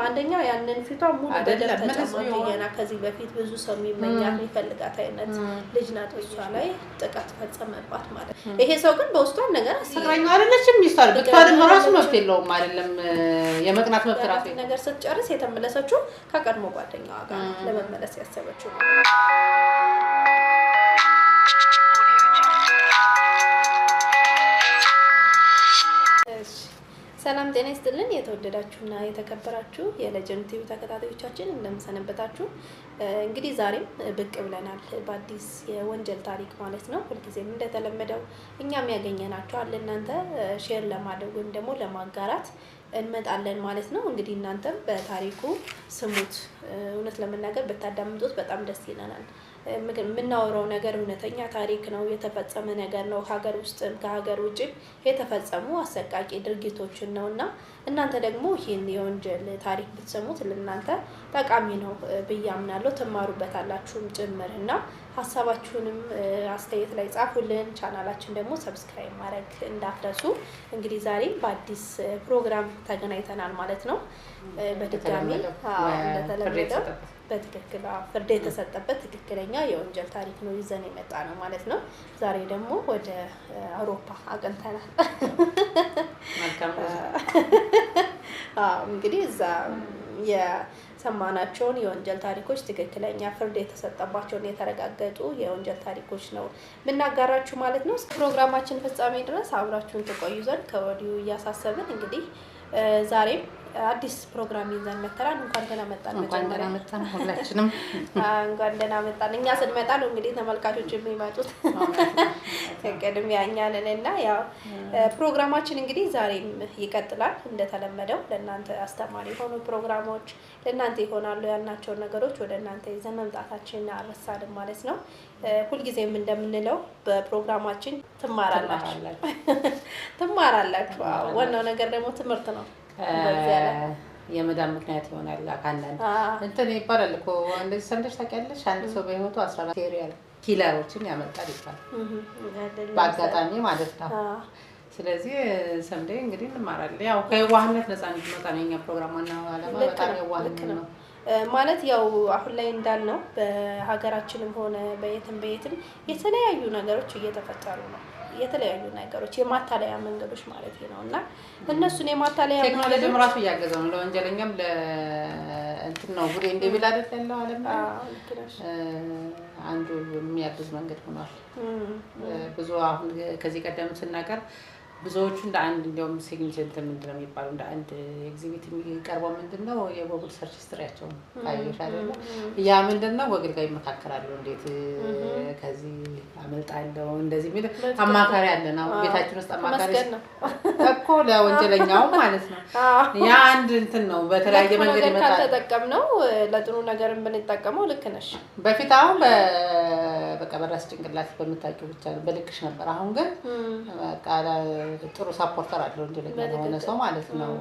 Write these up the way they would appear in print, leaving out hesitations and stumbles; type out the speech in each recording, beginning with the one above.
አንደኛ ያንን ፊቷ ሙሉ በደም ተጨማምሮና ከዚህ በፊት ብዙ ሰው የሚመኛት የሚፈልጋት አይነት ልጅ ናት። እሷ ላይ ጥቃት ፈጸመባት ማለት ይሄ ሰው ግን በውስጧ ነገር ፍቅረኛ አይደለችም ሚስታር ብትዋደም ራሱ መብት የለውም አይደለም የመቅናት መብት ራሱ ነገር ስትጨርስ የተመለሰችው ከቀድሞ ጓደኛዋ ጋር ለመመለስ ያሰበችው ሰላም ጤና ይስጥልን የተወደዳችሁና የተከበራችሁ የሌጀንድ ቲቪ ተከታታዮቻችን እንደምሰነበታችሁ እንግዲህ ዛሬም ብቅ ብለናል በአዲስ የወንጀል ታሪክ ማለት ነው ሁልጊዜም እንደተለመደው እኛም ያገኘናችሁ አለ እናንተ ሼር ለማድረግ ወይም ደግሞ ለማጋራት እንመጣለን ማለት ነው እንግዲህ እናንተም በታሪኩ ስሙት እውነት ለመናገር በታዳምጡት በጣም ደስ ይለናል ምናወራው ነገር እውነተኛ ታሪክ ነው የተፈጸመ ነገር ነው ሀገር ውስጥም ከሀገር ውጭም የተፈጸሙ አሰቃቂ ድርጊቶችን ነውና እናንተ ደግሞ ይሄን የወንጀል ታሪክ ብትሰሙት ለእናንተ ጠቃሚ ነው በያምናለሁ ተማሩበታላችሁም ጭምርና ሐሳባችሁንም አስተያየት ላይ ጻፉልን ቻናላችን ደግሞ ሰብስክራይብ ማድረግ እንዳትረሱ እንግዲህ ዛሬ በአዲስ ፕሮግራም ተገናኝተናል ማለት ነው በድጋሚ እንደተለመደው በትክክል ፍርድ የተሰጠበት ትክክለኛ የወንጀል ታሪክ ነው ይዘን የመጣ ነው ማለት ነው ዛሬ ደግሞ ወደ አውሮፓ አቀንተናል እንግዲህ እዛ የሰማናቸውን የወንጀል ታሪኮች ትክክለኛ ፍርድ የተሰጠባቸውን የተረጋገጡ የወንጀል ታሪኮች ነው ምናጋራችሁ ማለት ነው ፕሮግራማችን ፍጻሜ ድረስ አብራችሁን ተቆዩ ዘንድ ከወዲሁ እያሳሰብን እንግዲህ ዛሬም አዲስ ፕሮግራም ይዘን መተናል እንኳን ደህና መጣን ሁላችንም እንኳን ደህና መጣን እኛ ስንመጣ ነው እንግዲህ ተመልካቾች የሚመጡት ከቀደም ያኛንንና ያው ፕሮግራማችን እንግዲህ ዛሬም ይቀጥላል እንደተለመደው ለእናንተ አስተማሪ ሆኖ ፕሮግራሞች ለእናንተ ይሆናሉ ያልናቸው ነገሮች ወደ እናንተ ይዘን መምጣታችን አረሳልን ማለት ነው ሁልጊዜም እንደምንለው በፕሮግራማችን ትማራላችሁ ዋናው ነገር ደግሞ ትምህርት ነው የመዳም ምክንያት ይሆናል አካንዳንድ እንትን ይባላል እኮ እንደዚህ ሰምተሽ ታውቂያለሽ አንድ ሰው በህይወቱ 14 ሴሪያል ኪለሮችን ያመጣል ይባላል በአጋጣሚ ማለት ነው ስለዚህ ሰምዴ እንግዲህ እንማራለን ያው ከዋህነት ነፃ እንድንወጣ ነው የኛ ፕሮግራም እና ዓላማ በጣም የዋህነት ነው ማለት ያው አሁን ላይ እንዳልነው በሀገራችንም ሆነ በየትም የተለያዩ ነገሮች እየተፈጠሩ ነው የተለያዩ ነገሮች የማታለያ መንገዶች ማለት ነውና እነሱን የማታለያ ቴክኖሎጂ ራሱ ያገዘው ነው ለወንጀለኛም ለእንትን ነው ጉዴ እንደሚል አይደል ያለው ዓለም አንዱ የሚያግዝ መንገድ ሆኗል ብዙ አሁን ከዚህ ቀደም ስናቀር ብዙዎቹ እንደ አንድ እንደውም ሲግኒፊካንት ምንድነው የሚባለው እንደ አንድ ኤግዚቢት የሚቀርበው ምንድነው የጎግል ሰርች ሂስትሪያቸው አይሽ አይደለ ያ ምንድነው ጎግል ጋር ይመካከራሉ እንዴት ከዚህ አመልጣለሁ እንደዚህ የሚል አማካሪ አለና ቤታችን ውስጥ አማካሪ እኮ ለወንጀለኛው ማለት ነው ያ አንድ እንትን ነው በተለያየ መንገድ ይመጣል ተጠቀምነው ለጥሩ ነገርም ብንጠቀመው ልክ ነሽ በፊት አሁን በቃ በራስ ጭንቅላት በመታቀው ብቻ በልክሽ ነበር አሁን ግን በቃ ጥሩ ሰፖርተር አለው እንደለኛ ሆነ ሰው ማለት ነው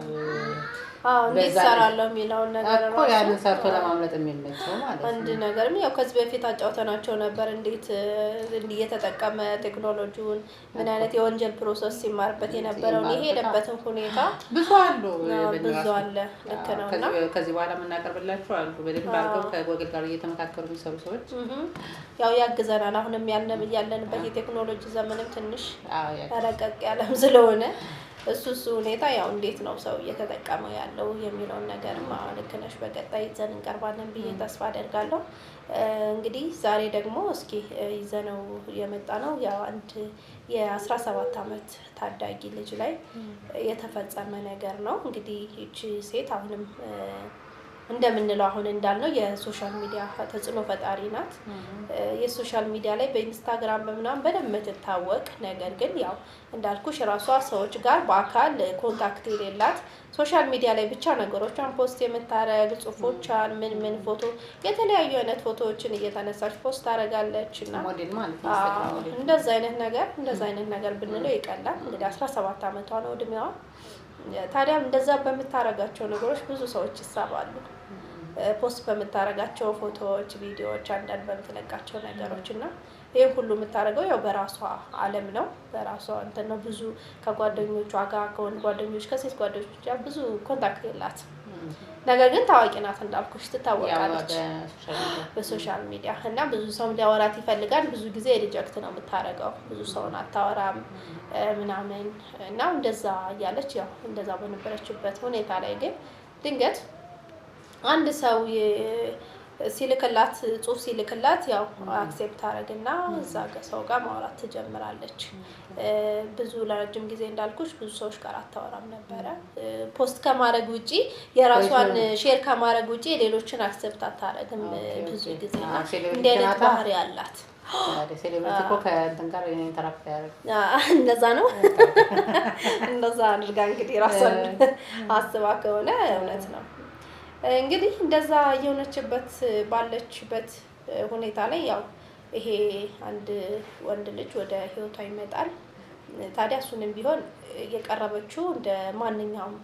እንዴት ሰራለው የሚለው ነገር ነው እኮ ያንን ሰርቶ ለማምለጥ የሚመቸው ማለት ነው አንድ ነገርም ያው ከዚህ በፊት አጫውተናቸው ነበር እንዴት እየተጠቀመ ቴክኖሎጂውን ምን አይነት የወንጀል ፕሮሰስ ሲማርበት የነበረው የሄደበትን ሁኔታ ብዙ አለ ልክ ነውና ከዚህ በኋላ የምናቀርብላችሁ አሉ በደንብ አድርገው ከጎግል ጋር እየተመካከሩ የሚሰሩ ሰዎች ያው ያግዘናል አሁንም ያለንበት የቴክኖሎጂ ዘመንም ትንሽ ረቀቅ ያለም ስለሆነ እሱ ሁኔታ ያው እንዴት ነው ሰው እየተጠቀመው ያለው የሚለው ነገር ማለት ነሽ በቀጣይ ይዘን እንቀርባለን ብዬ ተስፋ አደርጋለሁ እንግዲህ ዛሬ ደግሞ እስኪ ይዘነው የመጣ ነው ያው አንድ የ17 አመት ታዳጊ ልጅ ላይ የተፈጸመ ነገር ነው እንግዲህ እቺ ሴት አሁንም እንደምንለው አሁን እንዳልነው የሶሻል ሚዲያ ተጽዕኖ ፈጣሪ ናት የሶሻል ሚዲያ ላይ በኢንስታግራም በመናም በደንብ ተታወቅ ነገር ግን ያው እንዳልኩሽ ራሷ ሰዎች ጋር በአካል ኮንታክት የሌላት ሶሻል ሚዲያ ላይ ብቻ ነገሮችን ፖስት የምታረግ ጽፎቿን ምን ፎቶ የተለያዩ አይነት ፎቶዎችን እየተነሳች ፖስት ታረጋለችና ሞዴል ማለት ነው እንደዛ አይነት ነገር ብንለው ይቀላል እንግዲህ 17 አመቷ ነው እድሜዋ ታዲያ እንደዛ በመታረጋቸው ነገሮች ብዙ ሰዎች ይሳባሉ ፖስት በመታረጋቸው ፎቶዎች ቪዲዮዎች አንዳንድ በመተለቃቸው ነገሮችና ይሄ ሁሉ የምታረገው ያው በራሷ ዓለም ነው በራሷ እንት ነው ብዙ ከጓደኞቿ ጋር ከወንድ ጓደኞች ከሴት ጓደኞቿ ብዙ ኮንታክት የላት ነገር ግን ታዋቂ ናት እንዳልኩሽ ትታወቃለች በሶሻል ሚዲያ እና ብዙ ሰው ሊያወራት ይፈልጋል። ብዙ ጊዜ ሪጀክት ነው የምታደርገው፣ ብዙ ሰውን አታወራም ምናምን እና እንደዛ እያለች ያው እንደዛ በነበረችበት ሁኔታ ላይ ግን ድንገት አንድ ሰው ሲልክላት ጽሁፍ ሲልክላት ያው አክሴፕት አደረግና እዛ ሰው ጋር ማውራት ትጀምራለች። ብዙ ለረጅም ጊዜ እንዳልኩሽ ብዙ ሰዎች ጋር አታወራም ነበረ። ፖስት ከማድረግ ውጪ የራሷን ሼር ከማድረግ ውጪ ሌሎችን አክሴፕት አታደርግም ብዙ ጊዜ እና እንዲህ አይነት ባህሪ አላት። ሴሌብሪቲ እኮ ከእንትን ጋር ኢንተራክት ያደርግ እንደዛ ነው። እንደዛ አድርጋ እንግዲህ ራሷን አስባ ከሆነ እውነት ነው። እንግዲህ እንደዛ እየሆነችበት ባለችበት ሁኔታ ላይ ያው ይሄ አንድ ወንድ ልጅ ወደ ህይወቷ ይመጣል። ታዲያ እሱንም ቢሆን የቀረበችው እንደ ማንኛውም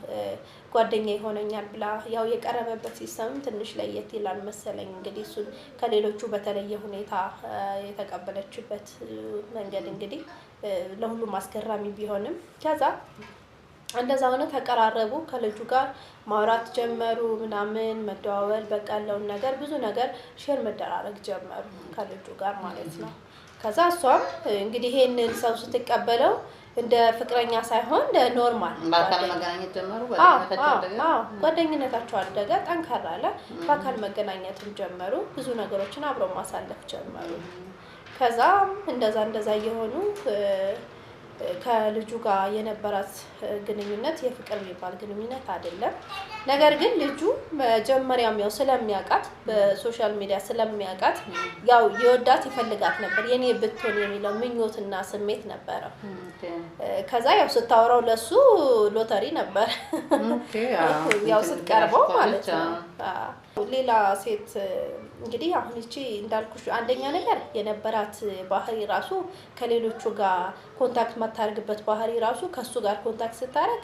ጓደኛ ይሆነኛል ብላ ያው የቀረበበት ሲስተም ትንሽ ለየት ይላል መሰለኝ። እንግዲህ እሱን ከሌሎቹ በተለየ ሁኔታ የተቀበለችበት መንገድ እንግዲህ ለሁሉም አስገራሚ ቢሆንም ከዛ እንደዛ ሆነ ተቀራረቡ። ከልጁ ጋር ማውራት ጀመሩ ምናምን መደዋወል በቃ ያለውን ነገር ብዙ ነገር ሼር መደራረግ ጀመሩ ከልጁ ጋር ማለት ነው። ከዛ እሷም እንግዲህ ይሄንን ሰው ስትቀበለው እንደ ፍቅረኛ ሳይሆን እንደ ኖርማል በአካል መገናኘት ጀመሩ። ጓደኝነታቸው አደገ፣ ጠንከር አለ። በአካል መገናኘትም ጀመሩ። ብዙ ነገሮችን አብረው ማሳለፍ ጀመሩ። ከዛ እንደዛ እየሆኑ ከልጁ ጋር የነበራት ግንኙነት የፍቅር የሚባል ግንኙነት አይደለም። ነገር ግን ልጁ መጀመሪያም ያው ስለሚያውቃት በሶሻል ሚዲያ ስለሚያውቃት ያው የወዳት ይፈልጋት ነበር። የኔ ብትሆን የሚለው ምኞትና ስሜት ነበረ። ከዛ ያው ስታወራው ለሱ ሎተሪ ነበር ያው ስትቀርበው ማለት ነው። ሌላ ሴት እንግዲህ አሁን እቺ እንዳልኩሽ አንደኛ ነገር የነበራት ባህሪ ራሱ ከሌሎቹ ጋር ኮንታክት ማታርግበት ባህሪ ራሱ ከሱ ጋር ኮንታክት ስታረግ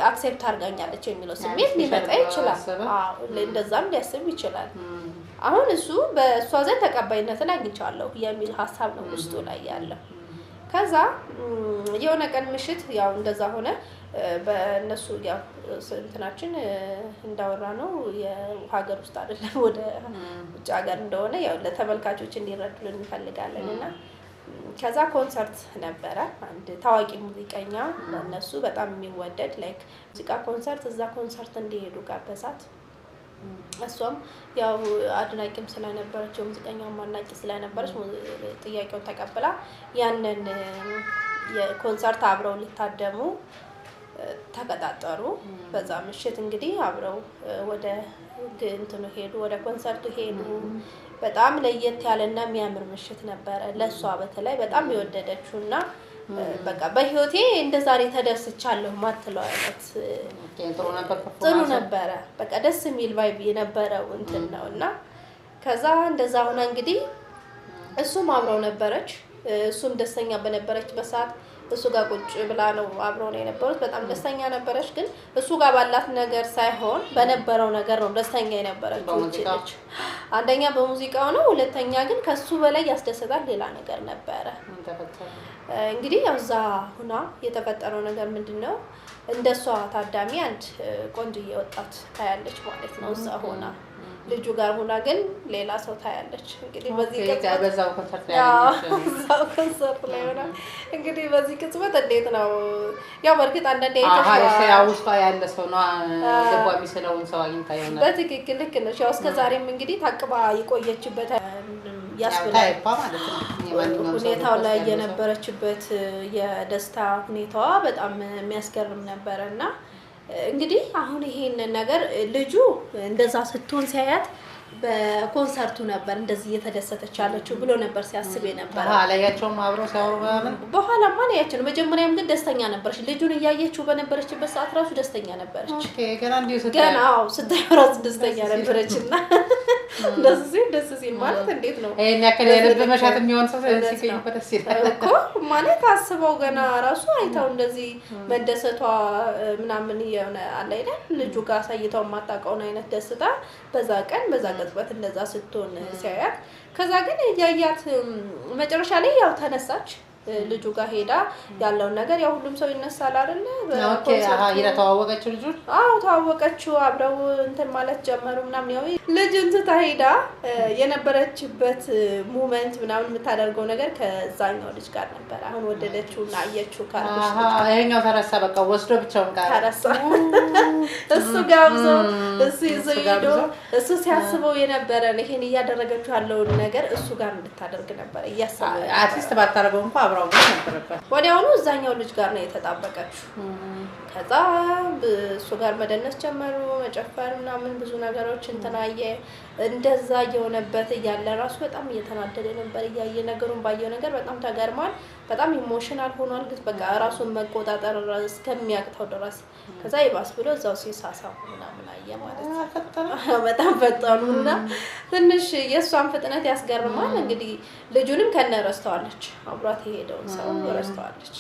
አክሴፕት አድርጋኛለች የሚለው ስሜት ሊመጣ ይችላል። እንደዛም ሊያስብ ይችላል። አሁን እሱ በእሷ ዘንድ ተቀባይነትን አግኝቻለሁ የሚል ሀሳብ ነው ውስጡ ላይ ያለው። ከዛ የሆነ ቀን ምሽት ያው እንደዛ ሆነ። በእነሱ ያው እንትናችን እንዳወራ ነው የሀገር ውስጥ አይደለም ወደ ውጭ ሀገር እንደሆነ ያው ለተመልካቾች እንዲረዱልን እንፈልጋለን። እና ከዛ ኮንሰርት ነበረ። አንድ ታዋቂ ሙዚቀኛ ለእነሱ በጣም የሚወደድ ላይክ ሙዚቃ ኮንሰርት፣ እዛ ኮንሰርት እንዲሄዱ ጋበዛት። እሷም ያው አድናቂም ስለነበረች የሙዚቀኛው አድናቂ ስለነበረች ጥያቄውን ተቀብላ ያንን የኮንሰርት አብረው ሊታደሙ ተቀጣጠሩ። በዛ ምሽት እንግዲህ አብረው ወደ እንትኑ ሄዱ፣ ወደ ኮንሰርቱ ሄዱ። በጣም ለየት ያለና የሚያምር ምሽት ነበረ። ለሷ በተለይ በጣም የወደደችውና በቃ በህይወቴ እንደዛሬ ተደስቻለሁ ማትለው አይነት ጥሩ ነበረ። በቃ ደስ የሚል ቫይብ የነበረው እንትን ነውና ከዛ እንደዛ ሆነ እንግዲህ እሱም አብረው ነበረች። እሱም ደስተኛ በነበረች በሰዓት እሱ ጋር ቁጭ ብላ ነው አብረው ነው የነበሩት። በጣም ደስተኛ ነበረች። ግን እሱ ጋር ባላት ነገር ሳይሆን በነበረው ነገር ነው ደስተኛ የነበረችው ልጅ። አንደኛ በሙዚቃው ነው፣ ሁለተኛ ግን ከሱ በላይ ያስደስታል ሌላ ነገር ነበረ። እንግዲህ ያው እዛ ሁና የተፈጠረው ነገር ምንድነው? እንደሷ ታዳሚ አንድ ቆንጆዬ ወጣት ታያለች ማለት ነው እዛ ሆና ልጁ ጋር ሆና ግን ሌላ ሰው ታያለች። እንግዲህ በዚህ ቅጽበት በዛው ኮንሰርት ላይ ሆና እንግዲህ በዚህ ቅጽበት እንዴት ነው ያው በርግጥ አንዳንዴ ያው ውስጧ ያለ ሰው ነው ገባ የሚስለውን ሰው አግኝታ ይሆናል። በትክክል ልክ ነሽ። ያው እስከዛሬም እንግዲህ ታቅባ የቆየችበት ያስብላል ሁኔታው ላይ የነበረችበት የደስታ ሁኔታዋ በጣም የሚያስገርም ነበረና እንግዲህ አሁን ይሄንን ነገር ልጁ እንደዛ ስትሆን ሲያያት በኮንሰርቱ ነበር እንደዚህ እየተደሰተች ያለችው ብሎ ነበር ሲያስብ የነበረው። አላያቸውም አብረው ሲያወሩ በኋላማ አላያቸው። መጀመሪያም ግን ደስተኛ ነበረች። ልጁን እያየችው በነበረችበት ሰዓት ራሱ ደስተኛ ነበረች። ገና ስታወራ ደስተኛ ነበረችና ደስ ሲል ማለት እንዴት ነው ይሄን ያክል የልብ መሻት የሚሆን ሰው ሲገኝ ደስ ይላል እኮ ማለት አስበው ገና ራሱ አይተው እንደዚህ መደሰቷ ምናምን የሆነ አለ አይደል ልጁ ጋር ሳይተው ማጣቀውን አይነት ደስታ በዛ ቀን በዛ ቅጽበት እንደዛ ስትሆን ሲያያት ከዛ ግን ያያት መጨረሻ ላይ ያው ተነሳች። ልጁ ጋር ሄዳ ያለውን ነገር ያው ሁሉም ሰው ይነሳል አይደለ? ኦኬ ሄዳ ተዋወቀችው ልጁ? አዎ ተዋወቀችው፣ አብረው እንትን ማለት ጀመሩ ምናምን። ያው ልጁን ትታ ሄዳ የነበረችበት ሞመንት ምናምን የምታደርገው ነገር ከዛኛው ልጅ ጋር ነበር። አሁን ወደደችውና አየችው ካልኩሽ ይሄኛው ተረሳ፣ በቃ ወስዶ ብቻውን ጋር ተረሳ። እሱ ጋብዞ እሱ ይዞ ሄዶ እሱ ሲያስበው የነበረ ይሄን እያደረገችው ያለውን ነገር እሱ ጋር እንድታደርግ ነበር እያሰበ። አርቲስት ባታረገው እንኳን አብራው ጋር ነበረበት። ወዲያውኑ እዛኛው ልጅ ጋር ነው የተጣበቀችው። ከዛ እሱ ጋር መደነስ ጀመሩ፣ መጨፈር ምናምን ብዙ ነገሮች እንትናየ እንደዛ እየሆነበት እያለ ራሱ በጣም እየተናደደ ነበር። እያየ ነገሩን ባየው ነገር በጣም ተገርሟል። በጣም ኢሞሽናል ሆኗል። ግን በቃ ራሱን መቆጣጠር እስከሚያቅተው ድረስ ከዛ ይባስ ብሎ እዛው ሲሳሳው ምናምን አየ ማለት ነው። በጣም ፈጣኑና ትንሽ የእሷን ፍጥነት ያስገርማል። እንግዲህ ልጁንም ከነ ረስተዋለች፣ አብሯት የሄደውን ሰው ረስተዋለች።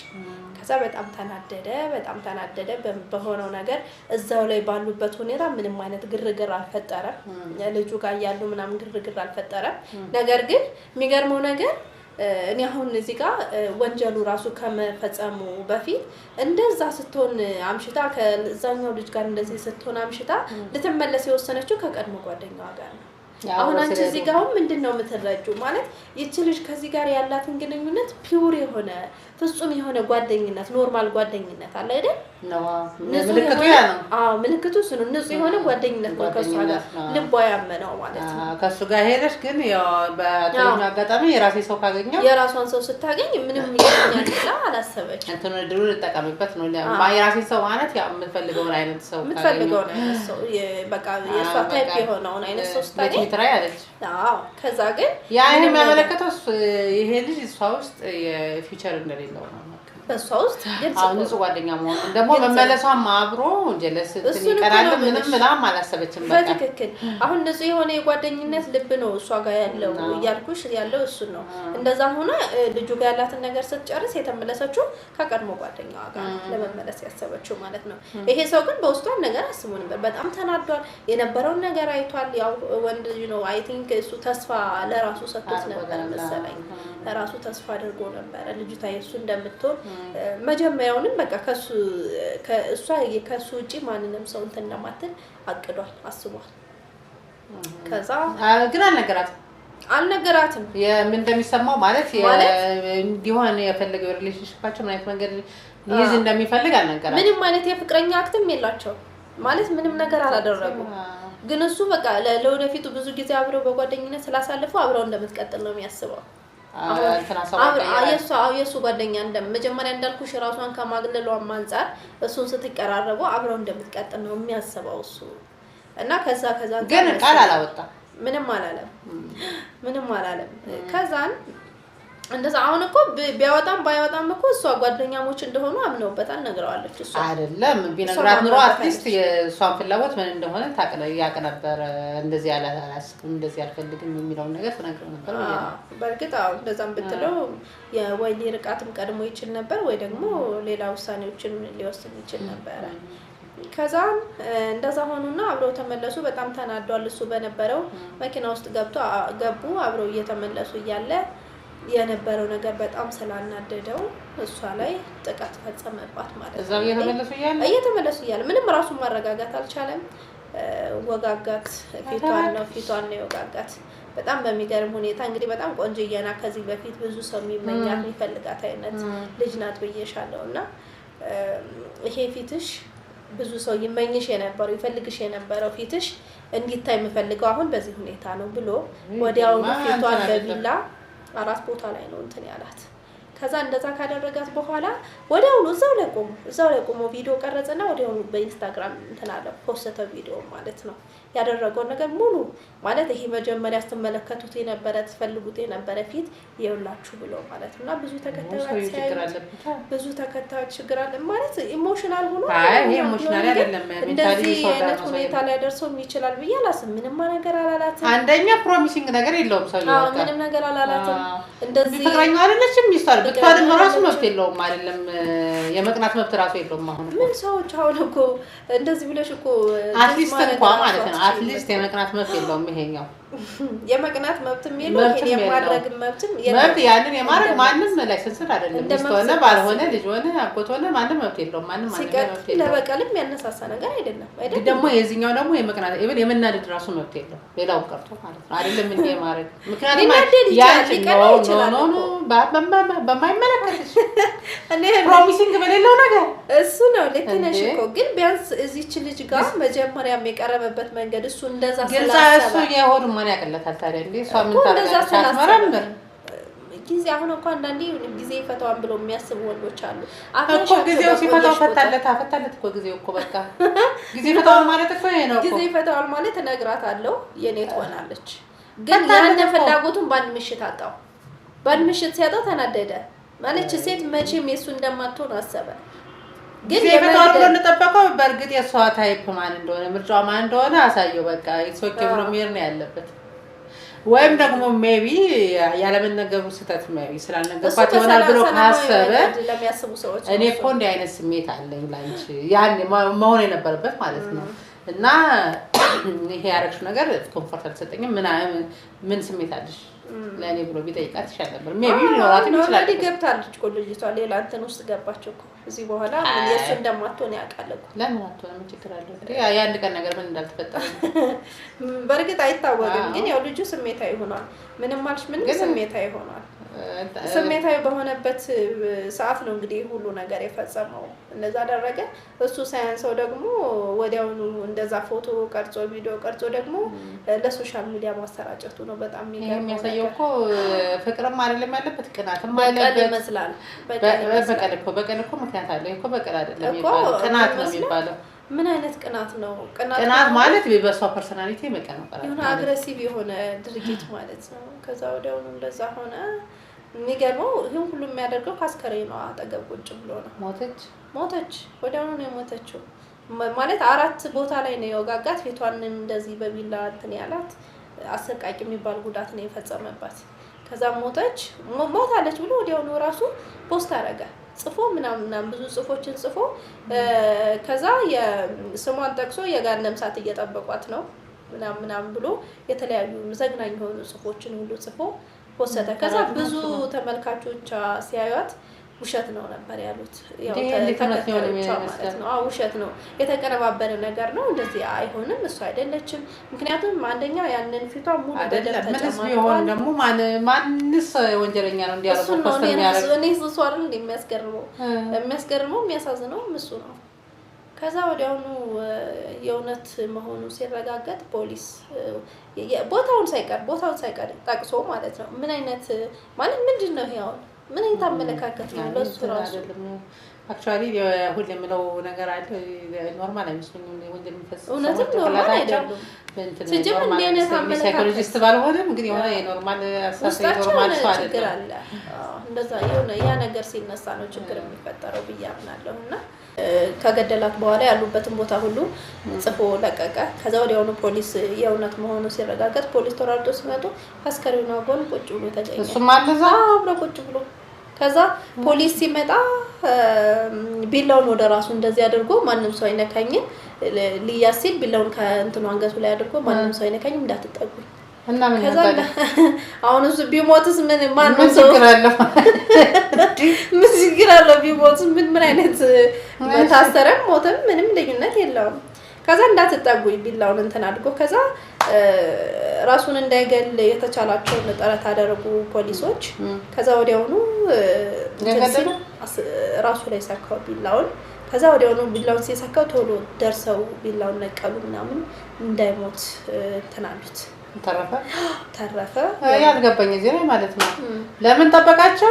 ከዛ በጣም ተናደደ በሆነው ነገር። እዛው ላይ ባሉበት ሁኔታ ምንም አይነት ግርግር አልፈጠረም። ልጁ ጋር ያሉ ምናምን ግርግር አልፈጠረም። ነገር ግን የሚገርመው ነገር እኔ አሁን እዚህ ጋር ወንጀሉ ራሱ ከመፈጸሙ በፊት እንደዛ ስትሆን አምሽታ ከዛኛው ልጅ ጋር እንደዚህ ስትሆን አምሽታ ልትመለስ የወሰነችው ከቀድሞ ጓደኛዋ ጋር ነው። አሁን አንቺ እዚህ ጋር ምንድነው የምትረጁ ማለት ይቺ ልጅ ከዚህ ጋር ያላትን ግንኙነት ፒውር የሆነ ፍጹም የሆነ ጓደኝነት ኖርማል ጓደኝነት አለ አይደል? ምልክቱ ያ ነው። ምልክቱ እሱ ነው። ንጹህ የሆነ ጓደኝነት ነው ከሷ ጋር ልቧ ያመነው ማለት ነው። ከሱ ጋር ሄደሽ ግን ያው በተለያዩ አጋጣሚ የራሴ ሰው ካገኘው የራሷን ሰው ስታገኝ ምንም ይገኛል ብላ አላሰበች። እንትን ድሩ ልጠቀምበት ነው። የራሴ ሰው ማለት ያው የምትፈልገውን አይነት ሰው በቃ የሷ ታይፕ የሆነውን አይነት ሰው ስታገኝ ትራይ አለች። ከዛ ግን ያን የሚያመለክተው ይሄ ልጅ እሷ ውስጥ የፊውቸር እንደሌለው ነው። በሷ ውስጥ ግልጽ አሁን ንጹህ ጓደኛ መሆኑ ደግሞ መመለሷም አብሮ ጀለስ ይቀራል ምንም ምናምን አላሰበችም። በቃ በትክክል አሁን ንጹህ የሆነ የጓደኝነት ልብ ነው እሷ ጋር ያለው እያልኩሽ ያለው እሱ ነው። እንደዛ ሆነ ልጁ ጋር ያላትን ነገር ስትጨርስ የተመለሰችው ከቀድሞ ጓደኛዋ ጋር ለመመለስ ያሰበችው ማለት ነው። ይሄ ሰው ግን በውስጧ ነገር አስቦ ነበር። በጣም ተናዷል። የነበረውን ነገር አይቷል። ያው ወንድ ልጅ ነው። አይ ቲንክ እሱ ተስፋ ለራሱ ሰጥቶት ነበር መሰለኝ። ለራሱ ተስፋ አድርጎ ነበር ልጅቷ የሱ እንደምትሆን መጀመሪያውንም በቃ ከሱ ውጪ ማንንም ሰው እንትን እንደማትል አቅዷል፣ አስቧል። ከዛ ግን አልነገራትም ምን እንደሚሰማው ማለት እንዲሆን የፈለገው ሪሌሽንሺፓቸው ምን አይነት መንገድ ሊይዝ እንደሚፈልግ አልነገራትም። ምንም አይነት የፍቅረኛ አክትም የላቸው ማለት ምንም ነገር አላደረጉ። ግን እሱ በቃ ለወደፊቱ ብዙ ጊዜ አብረው በጓደኝነት ስላሳለፉ አብረው እንደምትቀጥል ነው የሚያስበው። የሱ ጓደኛ መጀመሪያ እንዳልኩሽ ራሷን ከማግለሏም አንፃር እሱን ስትቀራረቡ አብረው እንደምትቀጥል ነው የሚያስበው እሱ እና ከዛ ግን ቃል አላወጣም፣ ምንም አላለም። ከዛን እንደዛ አሁን እኮ ቢያወጣም ባይወጣም እኮ እሷ ጓደኛሞች እንደሆኑ አምነውበታል፣ ነግረዋለች። እሷ አይደለም ቢነግራት ኑሮ አትሊስት የእሷን ፍላጎት ምን እንደሆነ ያውቅ ነበር። እንደዚህ አላስብም እንደዚህ አልፈልግም የሚለውን ነገር ትነግረው ነበር። በእርግጥ እንደዛም ብትለው ወይ ሊርቃትም ቀድሞ ይችል ነበር ወይ ደግሞ ሌላ ውሳኔዎችን ሊወስን ይችል ነበር። ከዛም እንደዛ ሆኑና አብረው ተመለሱ። በጣም ተናዷል። እሱ በነበረው መኪና ውስጥ ገቡ። አብረው እየተመለሱ እያለ የነበረው ነገር በጣም ስላናደደው እሷ ላይ ጥቃት ፈጸመባት ማለት ነው። እዛው እየተመለሱ እያለ ምንም ራሱን ማረጋጋት አልቻለም። ወጋጋት፣ ፊቷን ነው የወጋጋት። በጣም በሚገርም ሁኔታ እንግዲህ በጣም ቆንጆዬ ናት። ከዚህ በፊት ብዙ ሰው የሚመኛት የሚፈልጋት አይነት ልጅ ናት ብዬሻለሁ። እና ይሄ ፊትሽ ብዙ ሰው ይመኝሽ የነበረው ይፈልግሽ የነበረው ፊትሽ እንዲታይ የምፈልገው አሁን በዚህ ሁኔታ ነው ብሎ ወዲያውኑ ፊቷን በቢላ 4 ቦታ ላይ ነው እንትን ያላት። ከዛ እንደዛ ካደረጋት በኋላ ወዲያውኑ እዛው ላይ ቆሞ ቪዲዮ ቀረጸና ወዲያውኑ በኢንስታግራም እንትን አለ ፖስተ ቪዲዮ ማለት ነው። ያደረገው ነገር ሙሉ ማለት ይሄ መጀመሪያ ስትመለከቱት የነበረ ትፈልጉት የነበረ ፊት ይኸውላችሁ ብሎ ማለት እና ብዙ ተከታዮች ችግር አለ ማለት ኢሞሽናል ሆኖ ይሄ ኢሞሽናል አይደለም እንደዚህ አይነት ሁኔታ ላይ ደርሶ ይችላል ብዬ አላስብም። ምንም ነገር አላላትም። አንደኛ ፕሮሚሲንግ ነገር የለውም ሰው ይወጣ ምንም ነገር አላላትም። እንደዚህ ፍቅረኛ አይደለችም ሚስታር ብትባልም ራሱ መብት የለውም አይደለም የመቅናት መብት ራሱ የለውም። አሁን ምን ሰዎች አሁን እኮ እንደዚህ ብለሽ እኮ አትሊስት እንኳን ማለት ነው አትሊስት የመቅናት መብት የለውም ይሄኛው የመቅናት መብትም የለውም የማድረግ መብትም መብት ያንን የማድረግ ማንም ላይሰንስ አይደለም። ሚስቶነ ባልሆነ ልጅ ሆነ አጎት ሆነ ማንም መብት የለውም። ማንም መብት የለውም። ለበቀልም ያነሳሳ ነገር አይደለም አይደል? ደግሞ የዚህኛው ደግሞ የመቅናት ኢቭን የመናደድ ራሱ መብት የለውም። ሌላው ቀርቶ ማለት ነው አይደለም እንዴ ማድረግ ምክንያቱም ያ በማይመለከትሽ እኔ ፕሮሚሲንግ በሌለው ነገር እሱ ነው ልክ ነሽ እኮ ግን ቢያንስ እዚች ልጅ ጋር መጀመሪያ የቀረበበት መንገድ እሱ እንደዛ ስላሰበ የሆነ ማን ያቀለታል ታዲያ እንዴ እሷ ምን ታረጋለች? ጊዜ አሁን እንኳን አንዳንዴ ጊዜ ይፈታዋል ብሎ የሚያስቡ ወንዶች አሉ እኮ ጊዜው ሲፈታው ፈታለት እኮ ጊዜው እኮ በቃ ጊዜ ይፈታዋል ማለት እኮ ይሄ ነው። ጊዜ ይፈታዋል ማለት እነግራታለሁ የኔ ትሆናለች። ግን ያን ፍላጎቱን ባንድ ምሽት አጣው። ባንድ ምሽት ሲያጣው ተናደደ ማለት ሴት መቼም የሱ እንደማትሆን አሰበ። ግን የፈታው ብሎ እንደጠበቀው በእርግጥ የሷ ታይፕ ማን እንደሆነ ምርጫው ማን እንደሆነ አሳየው። በቃ ኢትሶኬ ብሎ ሚር ነው ያለበት። ወይም ደግሞ ሜቢ ያለመነገሩ ስህተት ሜቢ ስላልነገርኳት ይሆናል ብሎ ካሰበ ለሚያስቡ ሰዎች እኔ እኮ እንዲህ አይነት ስሜት አለኝ ላንቺ ያን መሆን የነበረበት ማለት ነው። እና ይሄ ያረግሽው ነገር ኮምፎርት አልሰጠኝም ምን ስሜት አለሽ ለኔ ብሎ ቢጠይቃት ይሻል ነበር። ሜቢ ሊኖራት ይችላል። ገብታለች እኮ ልጅቷ ሌላ እንትን ውስጥ ገባች እኮ እዚህ በኋላ ምን የሱ እንደማትሆን ያውቃል እኮ። ለምን አትሆንም? ችግር አለው እንዴ? የአንድ ቀን ነገር ምን እንዳልተፈጠረ በእርግጥ አይታወቅም። ግን ያው ልጁ ስሜታዊ ሆኗል። ምንም ማልሽ ምንም ስሜታዊ ሆኗል። ስሜታዊ በሆነበት ሰዓት ነው እንግዲህ ሁሉ ነገር የፈጸመው። እንደዛ አደረገ። እሱ ሳያንሰው ደግሞ ወዲያውኑ እንደዛ ፎቶ ቀርጾ ቪዲዮ ቀርጾ ደግሞ ለሶሻል ሚዲያ ማሰራጨቱ ነው በጣም የሚያሳየው እኮ። ፍቅርም አይደለም ያለበት ቅናትም አለበት ይመስላል። በቀል እኮ ምክንያት አለ እኮ። በቀል አይደለም የሚባለው ቅናት ነው የሚባለው። ምን አይነት ቅናት ነው? ቅናት ማለት በሷ ፐርሰናሊቲ መቀናቀር የሆነ አግሬሲቭ የሆነ ድርጊት ማለት ነው። ከዛ ወዲያውኑ እንደዛ ሆነ። የሚገርመው ይሄን ሁሉ የሚያደርገው ካስከሬኗ አጠገብ ቁጭ ብሎ ነው። ሞተች ወዲያውኑ ነው የሞተችው። ማለት 4 ቦታ ላይ ነው የወጋጋት። ፊቷን እንደዚህ በቢላ እንትን ያላት አሰቃቂ የሚባል ጉዳት ነው የፈጸመባት። ከዛ ሞታለች ብሎ ወዲያውኑ ራሱ ፖስት አደረገ ጽፎ ምናምን ብዙ ጽፎችን ጽፎ ከዛ የስሟን ጠቅሶ የጋነም ሰዓት እየጠበቋት ነው ምናምን ብሎ የተለያዩ ዘግናኝ የሆኑ ጽፎችን ሁሉ ጽፎ ወሰደ። ከዛ ብዙ ተመልካቾች ሲያዩት ውሸት ነው ነበር ያሉት። ያው ተከታዮቿ ማለት ነው ውሸት ነው የተቀነባበረ ነገር ነው እንደዚህ አይሆንም እሱ አይደለችም። ምክንያቱም አንደኛ ያንን ፊቷ ሙሉ በደም ተጨማሪ ቢሆን ደግሞ ማንስ ወንጀለኛ ነው እንዲያረጋው ፖስተር ያረጋው እኔ እሱ አይደል የሚያስገርመው የሚያሳዝነው እሱ ነው። ከዛ ወዲያውኑ የእውነት መሆኑ ሲረጋገጥ ፖሊስ ቦታውን ሳይቀር ጠቅሶ ማለት ነው ምን አይነት ማለት ምንድነው ይሄ አሁን ምን አይታመለካከት ነው ለሱ ራሱ አክቹአሊ ሁሉ የምለው ነገር አለ። ኖርማል አይመስልኝም ወንጀል የሚፈጽም እውነትም ኖርማል አይደለም። ሲጀምር እንደ አይነት ሳይኮሎጂስት ባልሆነም ግን የሆነ የኖርማል አሳሳይ ኖርማል ሰው አይደለም። እንደዛ የሆነ ያ ነገር ሲነሳ ነው ችግር የሚፈጠረው ብዬ አምናለሁና ከገደላት በኋላ ያሉበትን ቦታ ሁሉ ጽፎ ለቀቀ። ከዛ ወዲያውኑ ፖሊስ የእውነት መሆኑ ሲረጋገጥ ፖሊስ ተራርዶ ሲመጡ አስከሬኗ ጎን ቁጭ ብሎ ተገኘ። እሱም አለዛ አብሮ ቁጭ ብሎ ከዛ ፖሊስ ሲመጣ ቢላውን ወደ ራሱ እንደዚህ አድርጎ ማንም ሰው አይነካኝም ሊያዝ ሲል ቢላውን ከእንትኑ አንገቱ ላይ አድርጎ ማንም ሰው አይነካኝም እንዳትጠጉኝ እና ምን ከዛ አሁን እሱ ቢሞትስ ምን ማንም ሰው ምን አለው ቢሞትስ ምን አይነት ታሰረም ሞተም ምንም ልዩነት የለውም። ከዛ እንዳትጠጉኝ ቢላውን እንትን አድርጎ ከዛ ራሱን እንዳይገል የተቻላቸውን ጥረት አደረጉ ፖሊሶች። ከዛ ወዲያውኑ ራሱ ላይ ሰካው ቢላውን። ከዛ ወዲያውኑ ቢላውን ሲሰካው ቶሎ ደርሰው ቢላውን ነቀሉ ምናምን እንዳይሞት ተናሉት። ተረፈ ያልገባኝ እዚህ ላይ ማለት ነው። ለምን ጠበቃቸው?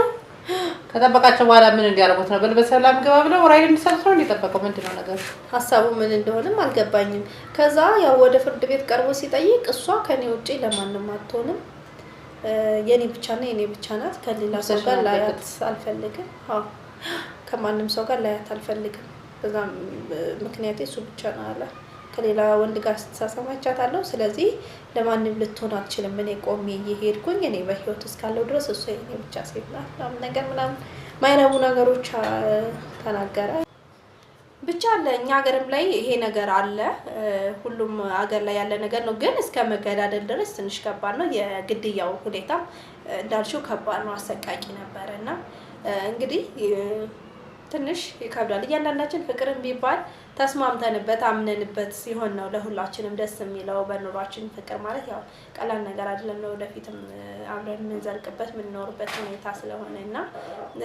ከጠበቃቸው በኋላ ምን እንዲያረጉት ነው? በሰላም ገባ ብለው ራይድ እንዲሰጥሩ እንዲጠበቀው ምንድነው ነገር ሀሳቡ ምን እንደሆነም አልገባኝም። ከዛ ያው ወደ ፍርድ ቤት ቀርቦ ሲጠይቅ እሷ ከኔ ውጪ ለማንም አትሆንም የኔ ብቻ ነው የኔ ብቻ ናት ከሌላ ሰው ጋር ላያት አልፈልግም። ከማንም ሰው ጋር ላያት አልፈልግም። በዛም ምክንያት እሱ ብቻ ነው አለ። ከሌላ ወንድ ጋር ተሳሳማቻታለሁ። ስለዚህ ለማንም ልትሆን አትችልም። እኔ ቆሜ እየሄድኩኝ እኔ በህይወት እስካለው ድረስ እሱ የኔ ብቻ ሴት ናት ምናምን ነገር ምናምን ማይረቡ ነገሮች ተናገረ። ብቻ አለ እኛ ሀገርም ላይ ይሄ ነገር አለ። ሁሉም ሀገር ላይ ያለ ነገር ነው። ግን እስከ መገዳደል ድረስ ትንሽ ከባድ ነው። የግድያው ሁኔታ እንዳልሽው ከባድ ነው፣ አሰቃቂ ነበረ እና እንግዲህ ትንሽ ይከብዳል። እያንዳንዳችን ፍቅርን ቢባል ተስማምተንበት አምነንበት ሲሆን ነው ለሁላችንም ደስ የሚለው። በኑሯችን ፍቅር ማለት ያው ቀላል ነገር አይደለም። ለወደፊትም አብረን የምንዘልቅበት የምንኖርበት ሁኔታ ስለሆነ እና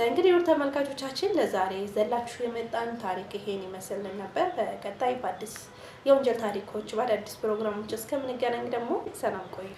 እንግዲህ ውድ ተመልካቾቻችን ለዛሬ ዘላችሁ የመጣን ታሪክ ይሄን ይመስል ነበር። በቀጣይ በአዲስ የወንጀል ታሪኮች በአዳዲስ ፕሮግራሞች እስከምንገናኝ ደግሞ ሰላም ቆዩ።